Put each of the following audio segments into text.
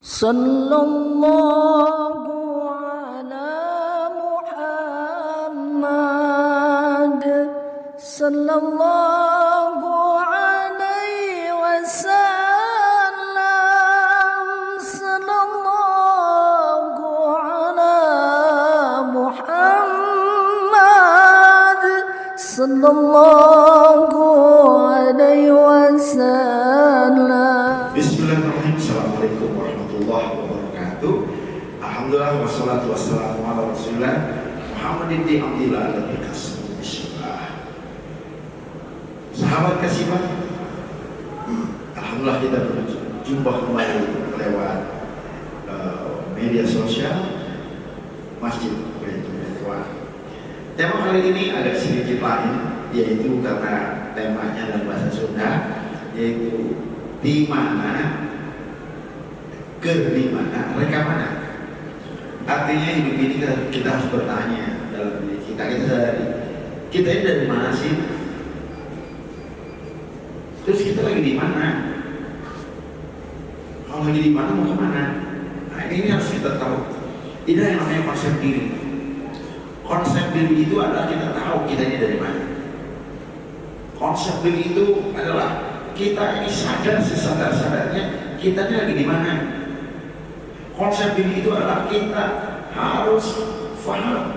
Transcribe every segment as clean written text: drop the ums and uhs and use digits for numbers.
Sallallahu ala Muhammad sallallahu alaihi wasallam sallallahu ala Muhammad sallallahu alaihi wasallam. Bismillahirrahmanirrahim. Assalamualaikum warahmatullahi wabarakatuh. Alhamdulillah wassalatu wassalamu ala Rasulillah Muhammadin di Abdillah alaihi kasih. Bismillah. Sahabat kasihah, alhamdulillah kita berjumpa kembali lewat media sosial Masjid Baitul Ridwan. Tema kali ini agak sedikit lain, yaitu karena temanya dalam bahasa Sunda, yaitu di mana, di mana, mereka mana. Artinya hidup ini kita harus bertanya dalam diri kita kita ini dari mana sih? Terus kita lagi di mana? Kalau lagi di mana mau kemana? Nah ini harus kita tahu. Ini yang namanya konsep diri. Konsep diri itu adalah kita tahu kita ini dari mana. Konsep diri itu adalah kita ini sadar sesadar-sadarnya kita ini lagi di mana. Konsep diri itu adalah kita harus paham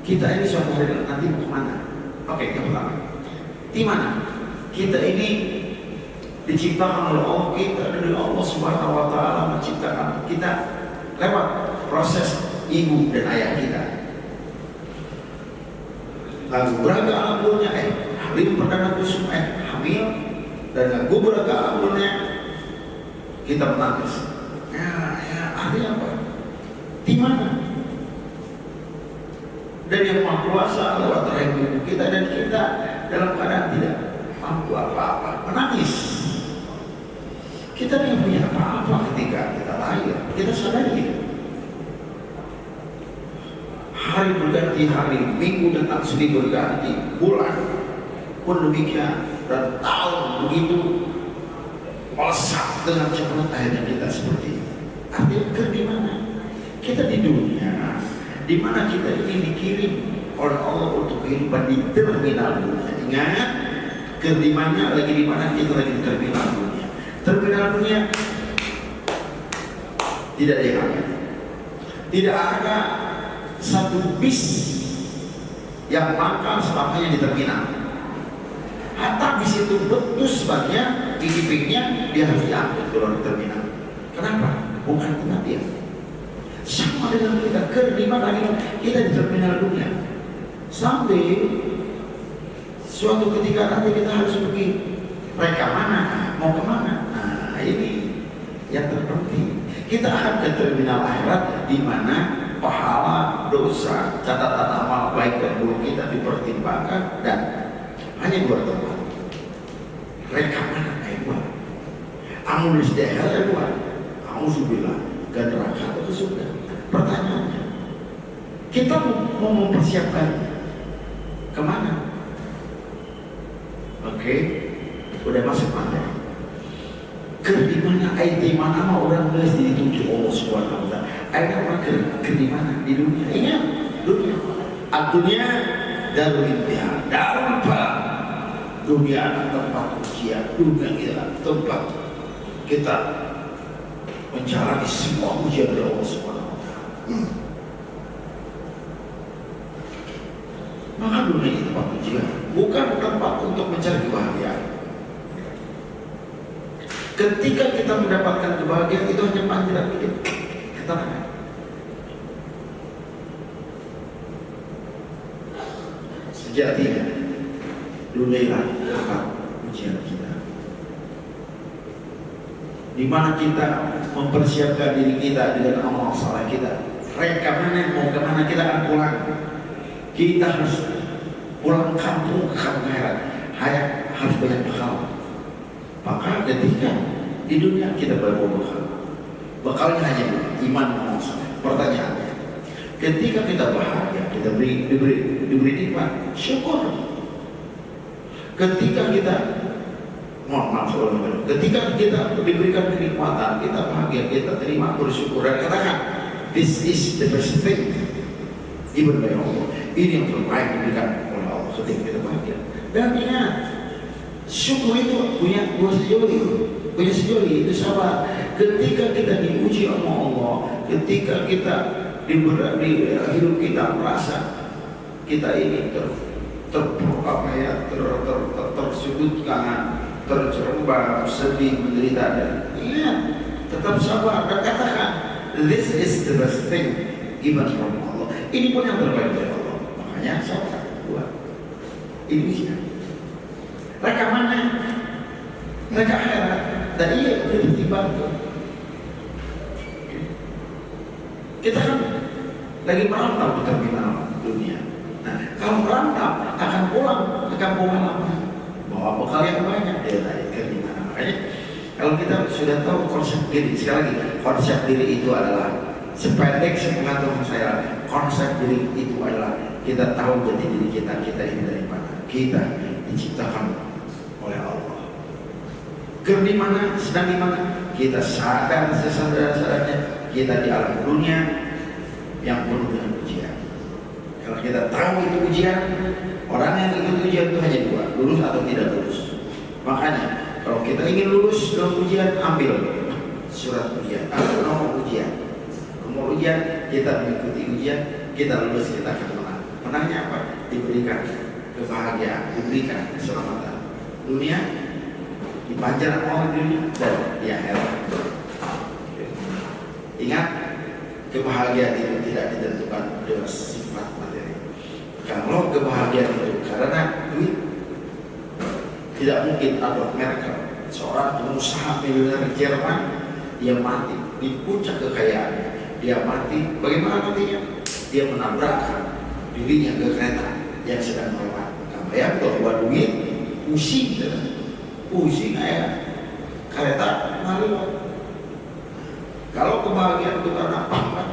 kita ini suatu hari nanti mau kemana. Oke, yang pertama, di mana kita ini diciptakan oleh Allah. Kita dari Allah Subhanahu Wa Taala menciptakan kita lewat proses ibu dan ayah kita. Lalu berada alam dunia halim perdana kusum hamil, dan gugur ke alam dunia kita menangis. Ya, artinya apa? Di mana? Dan yang Maha Kuasa lewat rahim ibu kita, dan kita dalam keadaan tidak mampu apa-apa, menangis. Kita tidak punya apa-apa ketika kita lahir. Kita sadari hari berganti hari, minggu datang silih berganti, bulan pun demikian, dan tahun begitu melesat dengan cepat. Akhirnya kita seperti ini. Artinya di mana? Kita di dunia, di mana kita ini dikirim oleh Allah untuk kehidupan di terminal dunia. Ingat, di mana lagi, di mana kita lagi di terminal dunia. Terminal dunia tidak ada yang ada. Tidak ada satu bis yang mangkal selamanya di terminal. Hatta bis itu betul sebabnya pikirnya dia harus diangkut keluar terminal. Kenapa? Bukan kematian. Sama dengan kita kerima lagi kita di terminal dunia. Sampai suatu ketika nanti kita harus pergi. Mereka mana? Mau kemana? Nah ini yang terpenting. Kita akan ke terminal akhirat di mana pahala, dosa, catatan amal baik dan buruk kita dipertimbangkan, dan hanya dua tempat. Mereka mana? Dua. Amun istihara dua. Auzubillah, ke neraka atau ke surga. Pertanyaannya, kita mau mempersiapkan kemana? Oke, udah masuk mana? Ke di mana? Di mana mau orang nulis dituju Allah Subhanahu Wa Taala. Akhirnya orang ke di mana? Di dunia. Ingat, dunia. Dunia darul imtihan, darul bala. Dunia adalah tempat ujian. Dunia adalah tempat kita menjalani semua ujian dari Allah Subhanahu Wa Taala. Maka dunia ini tempat ujian, bukan tempat untuk mencari kebahagiaan. Ketika kita mendapatkan kebahagiaan itu hanya panggilan hidup, ketenangan. Sejatinya dunia adalah tempat ujian kita, di mana kita mempersiapkan diri kita dengan amal saleh kita. Mereka mana mau kemana kita akan pulang. Kita harus pulang kampung ke akhirat. Harus banyak bekal. Maka ketika di dunia kita bawa bekal. Bekalnya hanya iman amal saleh. Pertanyaannya, ketika kita bahagia, kita diberi nikmat, syukur. Ketika kita Mohon maaf saudara. Ketika kita diberikan kenikmatan, kita bahagia, kita terima, bersyukur dan katakan, this is the best thing given by Allah. Ini yang terbaik diberikan oleh Allah. Ketika kita bahagia. Dan ingat, syukur itu punya dua sejoli. Punya sejoli itu sabar. Ketika kita diuji oleh Allah, ketika kita di hidup kita merasa kita ini tersudutkan, terjerembab, sedih, menderita, dan ingat, tetap sabar dan katakan, this is the best thing given from Allah. Ini pun yang terbaik dari Allah. Makanya sabar buat ini. Mereka mana? Mereka akhirat. Dan iya itu dibantu. Kita kan lagi merantau di terminal dunia. Nah, kalau merantau akan pulang apa? Bawa bekal yang banyak. Dia tanya ke dimana. Makanya kalau kita sudah tahu konsep diri, sekali lagi konsep diri itu adalah sependek sepengetahuan saya. Konsep diri itu adalah kita tahu jati diri kita ini dari mana. Kita diciptakan oleh Allah. Di mana, sedang di mana? Kita sadar sesadar-sadarnya kita di alam dunia yang penuh dengan ujian. Kalau kita tahu itu ujian, orang yang ikut ujian itu hanya dua, lulus atau tidak lulus. Makanya kalau kita ingin lulus dalam ujian, ambil surat ujian, ambil nomor ujian. Nomor ujian, kita mengikuti ujian, kita lulus, kita akan menang. Menangnya apa? Diberikan kebahagiaan, diberikan keselamatan dunia, dipanjang oleh dunia dan di akhirat. Ingat, kebahagiaan itu tidak ditentukan dengan sifat materi. Kalau kebahagiaan itu karena duit, tidak mungkin Adolf Merkel, seorang pengusaha miliuner Jerman, dia mati di puncak kekayaannya. Dia mati, bagaimana matinya? Dia menabrakkan dirinya ke kereta yang sedang lewat. Kamu ya, bahwa duit pusing, pusing ya, kereta lewat. Kalau kebahagiaan itu karena pangkat,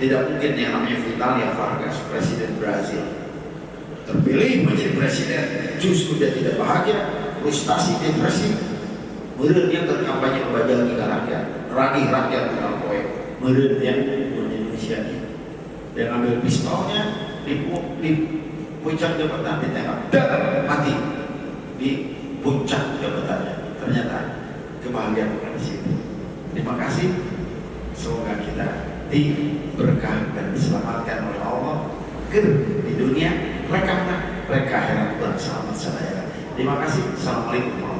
tidak mungkin yang namanya Vitalia Vargas, presiden Brazil, terpilih menjadi presiden, justru dia tidak bahagia, frustasi, depresi, kemudian dia berkampanye membajak ke rakyat, ragih rakyat dengan poin, kemudian dia Indonesia ini, dia ambil pistolnya di puncak jabatan, ditembak, dan mati di puncak jabatannya. Ternyata kebahagiaan bukan di situ. Terima kasih. Semoga kita diberkah dan diselamatkan oleh Allah di dunia, mereka akhirat dan selamat sadaya. Terima kasih. Assalamualaikum warahmatullahi wabarakatuh.